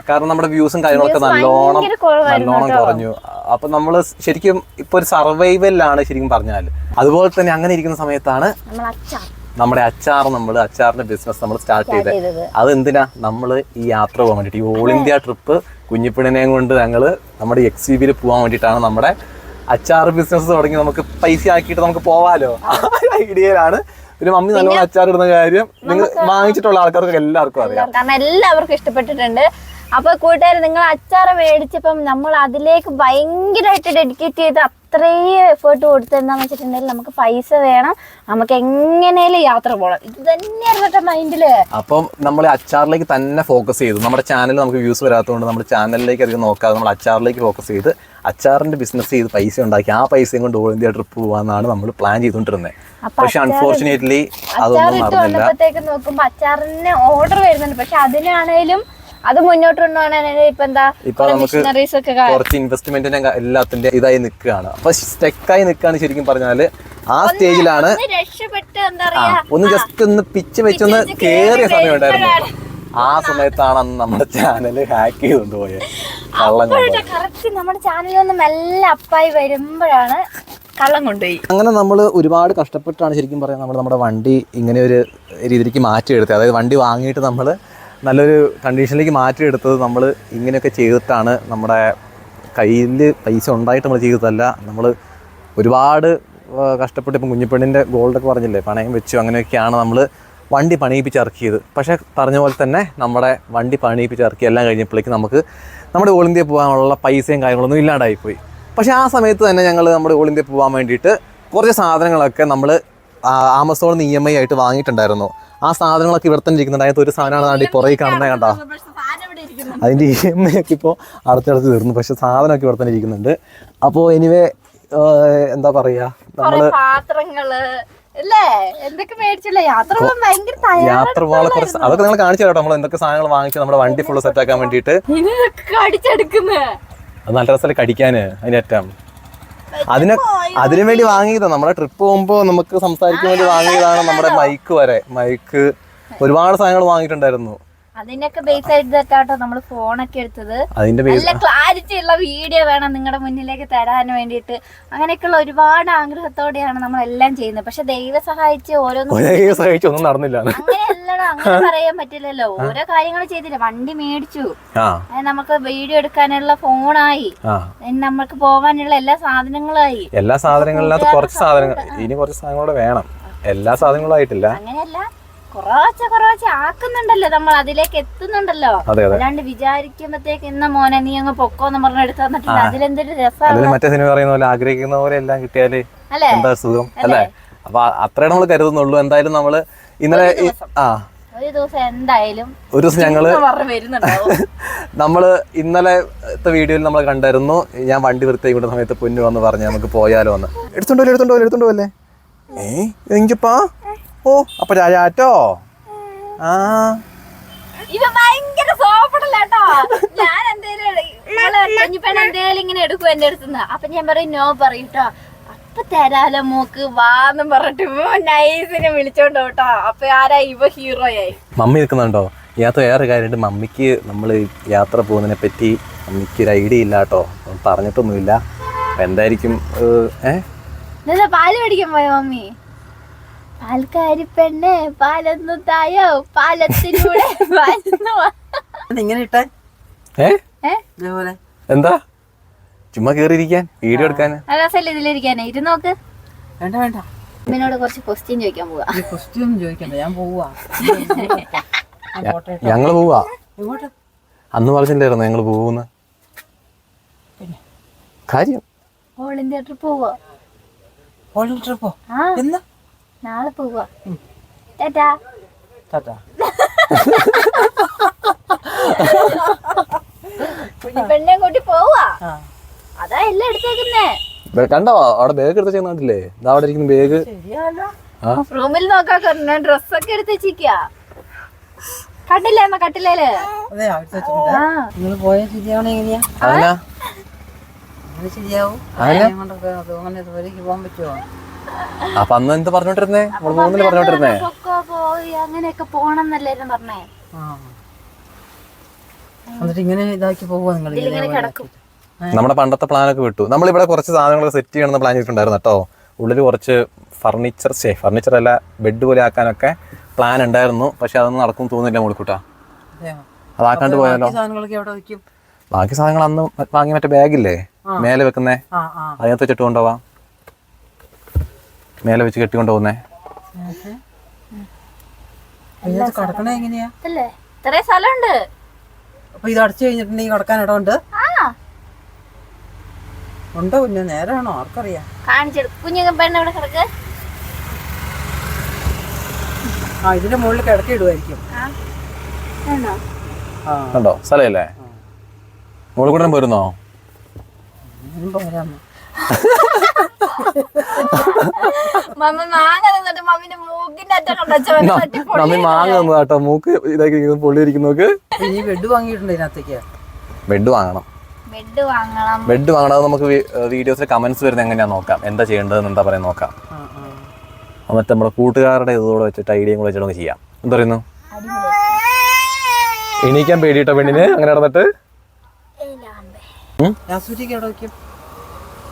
കാരണം നമ്മുടെ വ്യൂസും കാര്യങ്ങളൊക്കെ നല്ലോണം കുറഞ്ഞു. അപ്പൊ നമ്മള് ശരിക്കും ഇപ്പൊ ഒരു സർവൈവലിലാണ് ശരിക്കും പറഞ്ഞാൽ. അതുപോലെ തന്നെ അങ്ങനെ ഇരിക്കുന്ന സമയത്താണ് നമ്മുടെ അച്ചാറിന്റെ ബിസിനസ് നമ്മൾ സ്റ്റാർട്ട് ചെയ്തത്. അതെന്തിനാ? നമ്മള് ഈ യാത്ര പോകാൻ വേണ്ടിട്ട്, ഈ ഓൾ ഇന്ത്യ ട്രിപ്പ് കുഞ്ഞിപ്പിണിനെയും കൊണ്ട് ഞങ്ങള് നമ്മുടെ XUV-ൽ പോകാൻ വേണ്ടിയിട്ടാണ് നമ്മുടെ അച്ചാർ ബിസിനസ് തുടങ്ങി. നമുക്ക് പൈസ ആക്കിയിട്ട് നമുക്ക് പോവാലോ ഐഡിയയിലാണ്. പിന്നെ മമ്മി നല്ലോണം അച്ചാർ ഇടുന്ന കാര്യം നിങ്ങൾ വാങ്ങിച്ചിട്ടുള്ള ആൾക്കാർക്ക് എല്ലാവർക്കും അറിയാം, കാരണം എല്ലാവർക്കും ഇഷ്ടപ്പെട്ടിട്ടുണ്ട്. അപ്പൊ കൂട്ടുകാർ, നിങ്ങൾ അച്ചാർ മേടിച്ചപ്പം നമ്മൾ അതിലേക്ക് ഭയങ്കരമായിട്ട് ഡെഡിക്കേറ്റ് ചെയ്ത് അത്രയും എഫേർട്ട് കൊടുത്തെന്താന്ന് വെച്ചിട്ടുണ്ടെങ്കിൽ നമുക്ക് പൈസ വേണം, നമുക്ക് എങ്ങനെയാലും യാത്ര പോകണം, ഇത് തന്നെയായിരുന്നു മൈൻഡില്. അപ്പം നമ്മൾ അച്ചാറിലേക്ക് തന്നെ ഫോക്കസ് ചെയ്തു. നമ്മുടെ ചാനൽ നമുക്ക് വ്യൂസ് വരാത്തതുകൊണ്ട് നമ്മുടെ ചാനലിലേക്ക് അധികം നോക്കാതെ നമ്മൾ അച്ചാറിലേക്ക് ഫോക്കസ് ചെയ്ത് അച്ചാറിന്റെ ബിസിനസ് ചെയ്ത് പൈസ ഉണ്ടാക്കി ആ പൈസയും കൊണ്ട് ഓൾ ഇന്ത്യ ട്രിപ്പ് പോകാന്നാണ് നമ്മൾ പ്ലാൻ ചെയ്തുകൊണ്ടിരുന്നത്. പക്ഷെ അൺഫോർച്ചുനേറ്റ്ലി അതൊന്നും നടന്നില്ല. നോക്കുമ്പോ അച്ചാറിന് ഓർഡർ വരുന്നുണ്ട്, പക്ഷെ അതിനാണേലും അത് മുന്നോട്ട് കൊണ്ടുപോകാനാണ് ഇപ്പൊ നമുക്ക് കുറച്ച് ഇൻവെസ്റ്റ്മെന്റിന്റെ എല്ലാത്തിന്റെ ഇതായി നിൽക്കുകയാണ്. അപ്പൊ സ്റ്റെക്കായി നിൽക്കുകയാണ് ശരിക്കും പറഞ്ഞാല്. ആ സ്റ്റേജിലാണ് ഒന്ന് ജസ്റ്റ് ഒന്ന് പിച്ച് വെച്ചൊന്ന് കേറിയ സമയം ഉണ്ടായിരുന്നു. ആ സമയത്താണ് അന്ന് നമ്മുടെ ചാനൽ ഹാക്ക് ചെയ്തുകൊണ്ട് പോയത്. നമ്മുടെ ചാനലിൽ ഒന്ന് മെല്ലെ അപ്പായി വരുമ്പോഴാണ് കള്ളം കൊണ്ടുപോയി. അങ്ങനെ നമ്മൾ ഒരുപാട് കഷ്ടപ്പെട്ടാണ് ശരിക്കും പറയാം നമ്മുടെ വണ്ടി ഇങ്ങനെ ഒരു രീതിയിലേക്ക് മാറ്റിയെടുത്തത്. അതായത് വണ്ടി വാങ്ങിയിട്ട് നമ്മൾ നല്ലൊരു കണ്ടീഷനിലേക്ക് മാറ്റിയെടുത്തത് നമ്മൾ ഇങ്ങനെയൊക്കെ ചെയ്തിട്ടാണ്. നമ്മുടെ കയ്യിൽ പൈസ ഉണ്ടായിട്ട് നമ്മൾ ചെയ്തതല്ല, നമ്മൾ ഒരുപാട് കഷ്ടപ്പെട്ട്. ഇപ്പം കുഞ്ഞിപ്പെണ്ണിൻ്റെ ഗോൾഡൊക്കെ പറഞ്ഞില്ലേ, പണയം വെച്ചു, അങ്ങനെയൊക്കെയാണ് നമ്മൾ വണ്ടി പണിയിപ്പിച്ച് ഇറക്കിയത്. പക്ഷേ പറഞ്ഞ പോലെ തന്നെ നമ്മുടെ വണ്ടി പണിയിപ്പിച്ച് ഇറക്കി എല്ലാം കഴിഞ്ഞപ്പോഴേക്കും നമുക്ക് നമ്മുടെ ഓൾ ഇന്ത്യ പോകാനുള്ള പൈസയും കാര്യങ്ങളൊന്നും ഇല്ലാണ്ടായിപ്പോയി. പക്ഷേ ആ സമയത്ത് തന്നെ ഞങ്ങൾ നമ്മുടെ ഓൾ ഇന്ത്യ പോകാൻ വേണ്ടിയിട്ട് കുറച്ച് സാധനങ്ങളൊക്കെ നമ്മൾ ആമസോണിൽ നിന്ന് EMI ആയിട്ട് വാങ്ങിയിട്ടുണ്ടായിരുന്നു. ആ സാധനങ്ങളൊക്കെ ഇവിടെ തന്നെ ഇരിക്കുന്നുണ്ട്. അതിനകത്ത് ഒരു സാധനമാണ് പുറകെ കാണുന്നത്, കണ്ടോ? അതിൻ്റെ EMI ഒക്കെ ഇപ്പോൾ അടുത്തടുത്ത് തീർന്നു, പക്ഷെ സാധനമൊക്കെ ഇവിടെ തന്നെ ഇരിക്കുന്നുണ്ട്. അപ്പോൾ എനിവേ എന്താ പറയാ, നമ്മള് യാത്ര പോകാനുള്ള കുറച്ച് അതൊക്കെ നിങ്ങൾ കാണിച്ചു കേട്ടോ. നമ്മൾ എന്തൊക്കെ സാധനങ്ങൾ വാങ്ങിച്ചു നമ്മുടെ വണ്ടി ഫുള്ള് സെറ്റ് ആക്കാൻ വേണ്ടിയിട്ട്. അത് നല്ല രസമല്ലേ കടിക്കാന്. അതിനേറ്റം അതിനു വേണ്ടി വാങ്ങിയതാണ്. നമ്മുടെ ട്രിപ്പ് പോകുമ്പോൾ നമുക്ക് സംസാരിക്കാൻ വേണ്ടി വാങ്ങിയതാണ്. നമ്മുടെ മൈക്ക് ഒരുപാട് സാധനങ്ങൾ വാങ്ങിയിട്ടുണ്ടായിരുന്നു. അതിനൊക്കെ ബേസ് ആയിട്ടാട്ടോ നമ്മൾ ഫോണൊക്കെ എടുത്തത്. നല്ല ക്ലാരിറ്റി ഉള്ള വീഡിയോ വേണം നിങ്ങളുടെ മുന്നിലേക്ക് തരാൻ വേണ്ടിയിട്ട്. അങ്ങനെയൊക്കെയുള്ള ഒരുപാട് ആഗ്രഹത്തോടെയാണ് നമ്മൾ എല്ലാം ചെയ്യുന്നത്. പക്ഷെ ദൈവം സഹായിച്ച് ഒന്നും നടന്നില്ല. അങ്ങനെയല്ലടോ, അങ്ങനെ പറയാൻ പറ്റില്ലല്ലോ. ഓരോ കാര്യങ്ങൾ ചെയ്തില്ല. വണ്ടി മേടിച്ചു, നമുക്ക് വീഡിയോ എടുക്കാനുള്ള ഫോണായി, നമുക്ക് പോകാനുള്ള എല്ലാ സാധനങ്ങളായി. എല്ലാ സാധനങ്ങളിനകത്ത് കുറച്ച് സാധനങ്ങൾ, ഇനി കുറച്ച് സാധനങ്ങളൂടെ വേണം. എല്ലാ സാധനങ്ങളും ആയിട്ടില്ല. അങ്ങനെയല്ല, കുറച്ച് ആക്കുന്നുണ്ടല്ലോ, നമ്മൾ അതിലേക്ക് എത്തുന്നുണ്ടല്ലോ. അതെ അതെ. അല്ലാണ്ട് വിചാരിക്കുമ്പോഴത്തേക്ക് എന്നാ മോനെ നീ അങ്ങ് പൊക്കോന്ന് പറഞ്ഞ എടുത്ത് തന്നിട്ടില്ല. അതിലെന്തൊരു രസമാണ്. മറ്റേ സിനിമ പറയുന്ന പോലെ ആഗ്രഹിക്കുന്ന പോലെ എല്ലാം കിട്ടിയാല് എന്താ സുഖം അല്ലേ? അപ്പൊ അത്രേ നമ്മൾ കരുതുന്നുള്ളൂ. എന്തായാലും നമ്മള് ഇന്നലെ ഒരു ദിവസം എന്തായാലും ഒരു ദിവസം ഞങ്ങള് നമ്മള് ഇന്നലത്തെ വീഡിയോയിൽ നമ്മൾ കണ്ടായിരുന്നു, ഞാൻ വണ്ടി വൃത്തിയാക്കുന്ന സമയത്ത് പൊന്നു വന്ന് പറഞ്ഞു നമുക്ക് പോയാലോ എന്ന്. എടുത്തോണ്ടോ അല്ലേ എങ്കിപ്പാ. ഓ അപ്പൊ രാജാറ്റോ ഇവ ഭയങ്കര സോപ്പടല്ലേട്ടോ. ഞാൻ എന്തേലും ഇങ്ങനെ എടുക്കും എന്റെ അടുത്തുനിന്ന്. അപ്പൊ ഞാൻ പറയും നോ പറയൂട്ടോ. അപ്പൊ തരാലോ മൂക്ക് വാന്നും പറഞ്ഞിട്ട് നൈസിനെ വിളിച്ചോണ്ടോ കേട്ടോ. അപ്പൊ ആരാ ഇവ ഹീറോയായി. മമ്മി നിൽക്കുന്നുണ്ടോ? യാത്ര വേറെ കാര്യമുണ്ട്. മമ്മിക്ക് നമ്മൾ യാത്ര പോകുന്നതിനെ പറ്റി മമ്മിക്ക് ഒരു ഐഡിയ ഇല്ല കേട്ടോ, പറഞ്ഞിട്ടൊന്നുമില്ല. എന്തായിരിക്കും പാല് മേടിക്കാൻ പോയ മമ്മി? പാൽക്കാരി പെണ്ണെ പാലൊന്നും തായോ, പാലത്തിലൂടെ ഇങ്ങനെ ഇട്ടേ എന്താ ചുമ്മാ കേറിയിരിക്കാൻ വീഡിയോ എടുക്കാൻ ഇതിലിരിക്കാനേ ഇരു നോക്ക്. വേണ്ട വേണ്ട, അമ്മയോട് കുറച്ച് ക്വസ്റ്റ്യൻ ചോദിക്കാൻ പോവാ. ക്വസ്റ്റ്യൻ ചോദിക്കണ്ട, ഞാൻ പോവാ. ഞങ്ങള് പോവാ. എങ്ങോട്ട്? അന്ന് പറഞ്ഞില്ലായിരുന്നു ഞങ്ങള് പോവുന്ന കാര്യം. ഓൾ ഇന്ത്യ ട്രിപ്പ് പോവാ. ഓൾ ട്രിപ്പോ? എന്നാ? നാളെ പോവാ. ടാറ്റാ. ടാറ്റാ. പെണ്ണെ കൂട്ടി പോവാ. അതാ എല്ലാം എടുത്തേക്കുന്നേ. കണ്ടോ അവിടെ ബാഗ് എടുത്ത് ചെയ്യുന്നില്ലേ? ഇതാ അവിടെ ഇരിക്കുന്ന ബാഗ്. റൂമിൽ നോക്കാൻ ഡ്രസ്സൊക്കെ എടുത്ത് വെച്ചിരിക്കാ. കണ്ടില്ലേ കട്ടിലേല്? നിങ്ങൾ പോയ ശരിയാവണ എങ്ങനെയാ? ശരിയാവും. പോകാൻ പറ്റുമോ? അപ്പൊ അന്ന് എന്ത് പറഞ്ഞോണ്ടിരുന്നേ? പറഞ്ഞോണ്ടിരുന്നേ അങ്ങനെയൊക്കെ പോണം എന്നല്ലായിരുന്നു പറഞ്ഞേ. എന്നിട്ട് ഇങ്ങനെ ഇതാക്കി പോവാ നിങ്ങൾ? കിടക്കും. നമ്മുടെ പണ്ടത്തെ പ്ലാനൊക്കെ വിട്ടു. നമ്മളിവിടെ കുറച്ച് സാധനങ്ങളൊക്കെ സെറ്റ് ചെയ്യണമെന്ന് പ്ലാൻ ചെയ്തിട്ടുണ്ടായിരുന്നു കേട്ടോ. ഉള്ളിൽ കുറച്ച് ഫർണിച്ചർ അല്ല ബെഡ് പോലെ ആക്കാനൊക്കെ പ്ലാൻ ഉണ്ടായിരുന്നു. പക്ഷെ അതൊന്നും നടക്കും തോന്നുന്നില്ല മോളിക്കൂട്ടാ. അതാക്കാണ്ട് പോയാലോ? ബാക്കി സാധനങ്ങൾ അന്ന് വാങ്ങിയ മറ്റേ ബാഗില്ലേ മേലെ വെക്കുന്നേ, അതിനകത്ത് വെച്ചിട്ട് കൊണ്ടുപോവാ. മേലെ വെച്ച് കെട്ടിക്കൊണ്ട് പോകുന്നേ. കടക്കണേ എങ്ങനെയാ? ഇത്രയും സ്ഥലമുണ്ട്. അപ്പൊ ഇത് അടച്ചു കഴിഞ്ഞിട്ടുണ്ടെങ്കിൽ കിടക്കാൻ ഇടമുണ്ട്? ഉണ്ടോ കുഞ്ഞു? നേരാണോ? ആർക്കറിയാം. കുഞ്ഞു പെണ്ണ് ഇവിടെ കിടക്ക്. ഇതിന്റെ മുകളിൽ കിടത്തി ഇടുവായിരിക്കും. കണ്ടോ സ്ഥലല്ലേ? മോളിൽ കൂടെ പോരുന്നോ? പോരാമോ? മമ്മി മാങ്ങ തന്നു കേട്ടോ. മൂക്ക് ഇതാക്കി പൊള്ളിയിരിക്കുന്നു. ഇനി ബെഡ് വാങ്ങിയിട്ടുണ്ട് ഇതിനകത്തേക്ക്. ബെഡ് വാങ്ങണം. അത് നമുക്ക് വീഡിയോസിൽ കമന്റ്സ് വരുന്നത് എങ്ങനെയാ നോക്കാം. എന്താ ചെയ്യേണ്ടതെന്ന് എന്താ പറയാൻ നോക്കാം. എന്നിട്ട് നമ്മുടെ കൂട്ടുകാരുടെ ഇതോടെ വെച്ചിട്ട് ഐഡിയയും കൂടെ വെച്ചിട്ട് ചെയ്യാം. എന്താ പറയുന്നു? എണീക്കാൻ പേടിയിട്ടോ പെണ്ണിന് അങ്ങനെ നടന്നിട്ട്?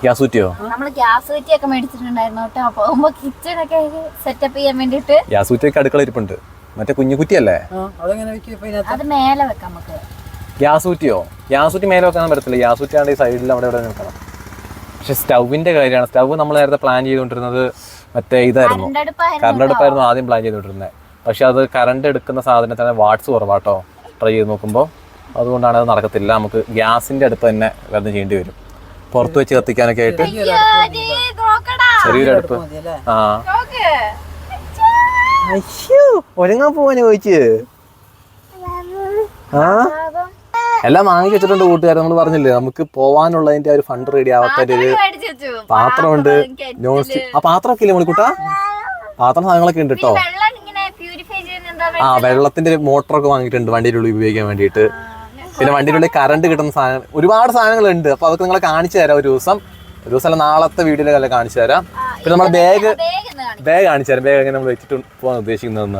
ഗ്യാസ് കുറ്റിയോ? നമ്മള് ഗ്യാസ് കുറ്റിയൊക്കെ മേടിച്ചിട്ടുണ്ടായിരുന്നു കേട്ടോ. പോകുമ്പോ കിച്ചണൊക്കെ സെറ്റപ്പ് ചെയ്യാൻ വേണ്ടിട്ട്. ഗ്യാസ് കുറ്റിയൊക്കെ അടുക്കള ഇരിപ്പുണ്ട്. മറ്റേ കുഞ്ഞു കുറ്റിയല്ലേ? അത് മേലെ വെക്കാം നമുക്ക്. ഗ്യാസ് കുറ്റിയോ? ഗ്യാസ് കുറ്റി മേലെ വെക്കാൻ പറ്റത്തില്ല. ഗ്യാസ് കുറ്റി ആണെങ്കിൽ സൈഡിൽ അവിടെ ഇവിടെ നിൽക്കണം. പക്ഷെ സ്റ്റൗവിന്റെ കാര്യമാണ്. സ്റ്റൗ നമ്മൾ നേരത്തെ പ്ലാൻ ചെയ്തുകൊണ്ടിരുന്നത് മറ്റേ ഇതായിരുന്നു, കറണ്ട് അടുപ്പായിരുന്നു ആദ്യം പ്ലാൻ ചെയ്തുകൊണ്ടിരുന്നത്. പക്ഷെ അത് കറണ്ട് എടുക്കുന്ന സാധനത്തിന് വാട്ട്സ് കുറവാട്ടോ ട്രൈ ചെയ്ത് നോക്കുമ്പോൾ. അതുകൊണ്ടാണ് അത് നടക്കത്തില്ല. നമുക്ക് ഗ്യാസിന്റെ അടുപ്പ് തന്നെ വെറുതെ ചെയ്യേണ്ടി വരും. പുറത്ത് വെച്ച് കത്തിക്കാനൊക്കെ ആയിട്ട് ചെറിയൊരു അടുപ്പ്. ഒരുങ്ങാൻ പോവാന് ചോദിച്ച് എല്ലാം വാങ്ങി വെച്ചിട്ടുണ്ട് കൂട്ടുകാർ. നമ്മൾ പറഞ്ഞില്ലേ നമുക്ക് പോവാനുള്ളതിന്റെ ഒരു ഫണ്ട് റെഡി ആവാത്തൊരു പാത്രമുണ്ട്, നോൺ സ്റ്റിക്. ആ പാത്രമൊക്കെ ഇല്ലേ മണിക്കൂട്ടാ? പാത്രം സാധനങ്ങളൊക്കെ ഉണ്ട് കേട്ടോ. വെള്ളത്തിന്റെ മോട്ടറൊക്കെ വാങ്ങിയിട്ടുണ്ട് വണ്ടിയുടെ ഉള്ളിൽ ഉപയോഗിക്കാൻ വേണ്ടിയിട്ട്. പിന്നെ വണ്ടിയുടെ ഉള്ളിൽ കറണ്ട് കിട്ടുന്ന സാധനം ഒരുപാട് സാധനങ്ങളുണ്ട്. അപ്പൊ അതൊക്കെ നിങ്ങളെ കാണിച്ചു തരാം ഒരു ദിവസം അല്ല നാളത്തെ വീഡിയോയിലൊക്കെ കാണിച്ചു തരാം. പിന്നെ നമ്മുടെ ബാഗ് കാണിച്ചു തരാം. ബാഗ് എങ്ങനെ നമ്മൾ വെച്ചിട്ട് പോകാൻ ഉദ്ദേശിക്കുന്നതെന്ന്.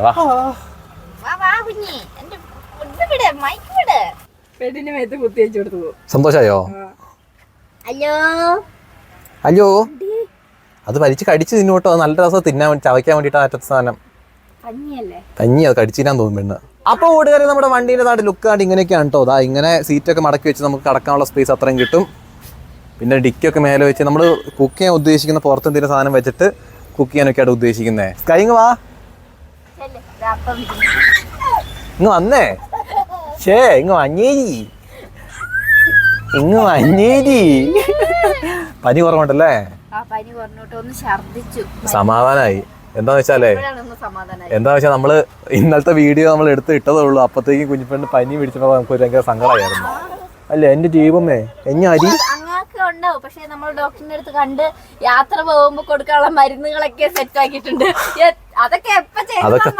സന്തോഷായോ? അയ്യോ അത് വലിച്ച് കടിച്ച് തിന്നോട്ടോ. നല്ല രസം തിന്നാൻ വേണ്ടി ചവയ്ക്കാൻ വേണ്ടിട്ട് അറ്റത്തെ സാധനം കഞ്ഞി. അത് കടിച്ചിരാൻ തോന്നും പെണ്ണ്. അപ്പൊ കൂട്ടുകാരെ നമ്മുടെ വണ്ടീന്റെ നാട് ലുക്ക് ആണ്ട് ഇങ്ങനെയൊക്കെയാണ് കേട്ടോ. അതാ ഇങ്ങനെ സീറ്റൊക്കെ മടക്കി വെച്ച് നമുക്ക് കടക്കാനുള്ള സ്പേസ് അത്രയും കിട്ടും. പിന്നെ ഡിക്കൊക്കെ മേലെ വെച്ച് നമ്മൾ കുക്ക് ചെയ്യാൻ ഉദ്ദേശിക്കുന്ന പുറത്തെന്തെങ്കിലും സാധനം വെച്ചിട്ട് കുക്ക് ചെയ്യാനൊക്കെയാണ് ഉദ്ദേശിക്കുന്നത്. കഴിഞ്ഞ വാ ഇങ്ങ് വന്നേ ഇങ്ങ് വന്നേരി പനി കുറവുണ്ടല്ലേ? സമാധാനായി. എന്താന്ന് വെച്ചാൽ നമ്മള് ഇന്നലത്തെ വീഡിയോ നമ്മൾ എടുത്ത് ഇട്ടതേ ഉള്ളൂ. അപ്പത്തേക്കും കുഞ്ഞിപ്പെണ്ണ് പനി പിടിച്ചപ്പോ നമുക്ക് ഭയങ്കര സങ്കടമായിരുന്നു അല്ലേ? എന്റെ ജീവമേ അരി ഉണ്ടാവും. പക്ഷെ നമ്മൾ ഡോക്ടറിന്റെ അടുത്ത് കണ്ട് യാത്ര പോകുമ്പോ കൊടുക്കാനുള്ള മരുന്നുകളൊക്കെ സെറ്റ് ആക്കിയിട്ടുണ്ട്. അതൊക്കെ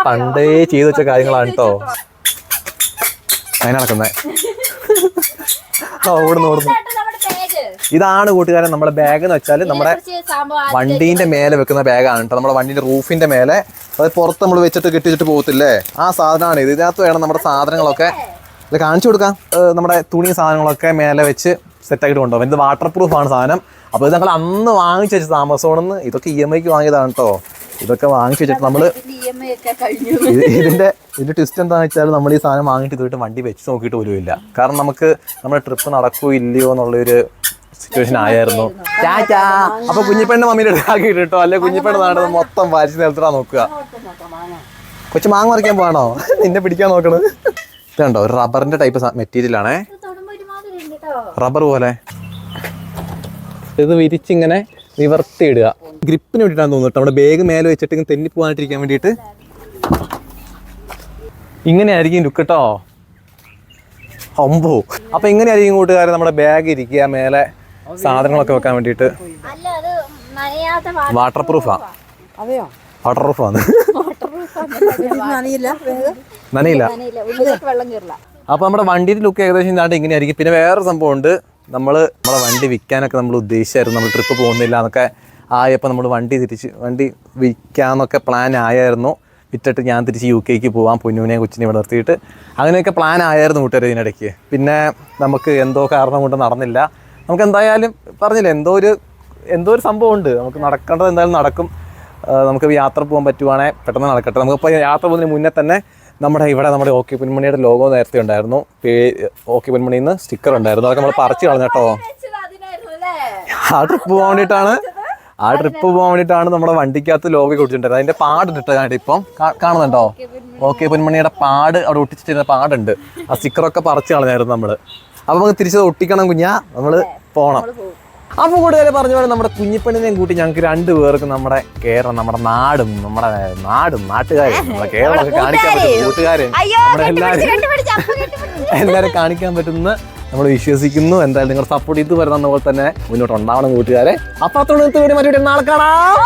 പണ്ടേ ചെയ്തു വെച്ച കാര്യങ്ങളാണ് കേട്ടോ. അങ്ങനെ നടക്കുന്നേ. ഓടുന്നു. ഇതാണ് കൂട്ടുകാരൻ നമ്മുടെ ബാഗ് എന്ന് വെച്ചാൽ നമ്മുടെ വണ്ടീന്റെ മേലെ വെക്കുന്ന ബാഗാണ് കേട്ടോ. നമ്മുടെ വണ്ടീന്റെ റൂഫിന്റെ മേലെ, അത് പുറത്ത് നമ്മൾ വെച്ചിട്ട് കെട്ടിച്ചിട്ട് പോകത്തില്ലേ, ആ സാധനമാണ് ഇത്. ഇതിനകത്ത് വേണം നമ്മുടെ സാധനങ്ങളൊക്കെ ഇത് കാണിച്ചു കൊടുക്കാം. നമ്മുടെ തുണി സാധനങ്ങളൊക്കെ മേലെ വെച്ച് സെറ്റാക്കിയിട്ട് കൊണ്ടുപോകും. ഇത് വാട്ടർ പ്രൂഫാണ് സാധനം. അപ്പോൾ ഇത് ഞങ്ങൾ അന്ന് വാങ്ങിച്ചു വെച്ചത് ആമസോണിൽ നിന്ന്. ഇതൊക്കെ EMIക്ക് വാങ്ങിയതാണ് കേട്ടോ. ഇതൊക്കെ വാങ്ങിച്ചു വെച്ചിട്ട് നമ്മൾ ഇതിന്റെ ട്വിസ്റ്റ് എന്താണെന്ന് വെച്ചാൽ നമ്മൾ ഈ സാധനം വാങ്ങിയിട്ട് ഇതുമായിട്ട് വണ്ടി വെച്ച് നോക്കിയിട്ട് പോലും ഇല്ല. കാരണം നമുക്ക് നമ്മുടെ ട്രിപ്പ് നടക്കുമോ ഇല്ലയോ എന്നുള്ളൊരു സിറ്റുവേഷൻ ആയിരുന്നു. ചാച്ചാ അപ്പൊ കുഞ്ഞിപ്പെണ്ണ് മമ്മീൻ്റെ അടുത്ത് ആക്കിയിട്ട് കേട്ടോ, അല്ലെ കുഞ്ഞിപ്പെണ്ണ് നാട് മൊത്തം വാരിച്ച് നിലത്തിടാ നോക്കുക. കൊച്ചു മാങ്ങ മറിക്കാൻ പോകണോ? നിന്നെ പിടിക്കാൻ നോക്കണത് ഇതുണ്ടോ? ഒരു റബ്ബറിന്റെ ടൈപ്പ് മെറ്റീരിയൽ ആണേ, റബ്ബർ പോലെ. ഇത് വിരിച്ചിങ്ങനെ നിവർത്തിയിടുക. ഗ്രിപ്പിന് വേണ്ടിയിട്ടാണ് തോന്നുന്നു. നമ്മുടെ ബാഗ് മേലെ വെച്ചിട്ട് ഇങ്ങനെ തെന്നി പോകാനായിട്ടിരിക്കാൻ വേണ്ടിയിട്ട് ഇങ്ങനെയായിരിക്കും ലുക്ക് കേട്ടോ. അമ്പോ അപ്പൊ ഇങ്ങനെയായിരിക്കും കൂട്ടുകാരെ നമ്മുടെ ബാഗ് ഇരിക്കുക മേലെ സാധനങ്ങളൊക്കെ വെക്കാൻ വേണ്ടിയിട്ട്. വാട്ടർ പ്രൂഫാ. വാട്ടർ പ്രൂഫാണ്. നനയില്ല. അപ്പൊ നമ്മുടെ വണ്ടിയുടെ ലുക്ക് ഏകദേശം ഇതാണ്ട് ഇങ്ങനെയായിരിക്കും. പിന്നെ വേറൊരു സംഭവം ഉണ്ട്. നമ്മുടെ വണ്ടി വിൽക്കാനൊക്കെ നമ്മൾ ഉദ്ദേശിച്ചായിരുന്നു. നമ്മൾ ട്രിപ്പ് പോകുന്നില്ല എന്നൊക്കെ ആയപ്പോൾ നമ്മൾ വണ്ടി വിൽക്കാന്നൊക്കെ പ്ലാൻ ആയിരുന്നു. വിറ്റിട്ട് ഞാൻ തിരിച്ച് UK പോകാം, പൊന്നൂനെയും കൊച്ചിനെ ഇവിടെ നിർത്തിയിട്ട്. അങ്ങനെയൊക്കെ പ്ലാൻ ആയിരുന്നു കൂട്ടുകാർ ഇതിനിടയ്ക്ക്. പിന്നെ നമുക്ക് എന്തോ കാരണം കൊണ്ട് നടന്നില്ല. നമുക്ക് എന്തായാലും പറഞ്ഞില്ല, എന്തോ ഒരു സംഭവം ഉണ്ട്. നമുക്ക് നടക്കേണ്ടത് എന്തായാലും നടക്കും. നമുക്ക് യാത്ര പോകാൻ പറ്റുവാണെങ്കിൽ പെട്ടെന്ന് നടക്കട്ടെ. നമുക്കിപ്പോൾ യാത്ര പോകുന്നതിന് മുന്നേ തന്നെ നമ്മുടെ OK പൊന്മണിയുടെ ലോഗോ നേരത്തെ ഉണ്ടായിരുന്നു. OK പൊന്മണിയിൽ നിന്ന് സ്റ്റിക്കർ ഉണ്ടായിരുന്നു. അതൊക്കെ നമ്മൾ പറിച്ച് കളഞ്ഞു കേട്ടോ. ആ ട്രിപ്പ് പോകാൻ വേണ്ടിയിട്ടാണ് നമ്മുടെ വണ്ടിക്കകത്ത് ലോഗോ കൊടുത്തിട്ടുണ്ടായിരുന്നത്. അതിൻ്റെ പാടിട്ടിട്ടാണ് ഇപ്പം കാണുന്നുണ്ടോ? OK പൊന്മണിയുടെ പാട് അവിടെ ഒട്ടിച്ചിട്ടിരുന്ന പാടുണ്ട്. ആ സ്റ്റിക്കറൊക്കെ പറിച്ച് കളഞ്ഞായിരുന്നു നമ്മൾ. അപ്പോൾ നമുക്ക് തിരിച്ചത് ഒട്ടിക്കണം കുഞ്ഞാ, നമ്മൾ പോകണം. അപ്പോൾ കൂടുതൽ പറഞ്ഞ പോലെ നമ്മുടെ കുഞ്ഞിപ്പെണ്ണിനെയും കൂട്ടി ഞങ്ങൾക്ക് 2 പേർക്ക് നമ്മുടെ കേരളം, നമ്മുടെ നാട്ടുകാരെ, നമ്മുടെ കേരളമൊക്കെ കാണിക്കാൻ പറ്റും കൂട്ടുകാരെ. എല്ലാവരും കാണിക്കാൻ പറ്റുന്ന നമ്മൾ വിശ്വസിക്കുന്നു. എന്തായാലും നിങ്ങൾ സപ്പോർട്ട് ചെയ്ത് വരുന്ന പോലെ തന്നെ മുന്നോട്ട് ഉണ്ടാവണം കൂട്ടുകാരെ. അപ്പോൾ അത്തോടെ മറ്റൊരു നാളെ കാണാം.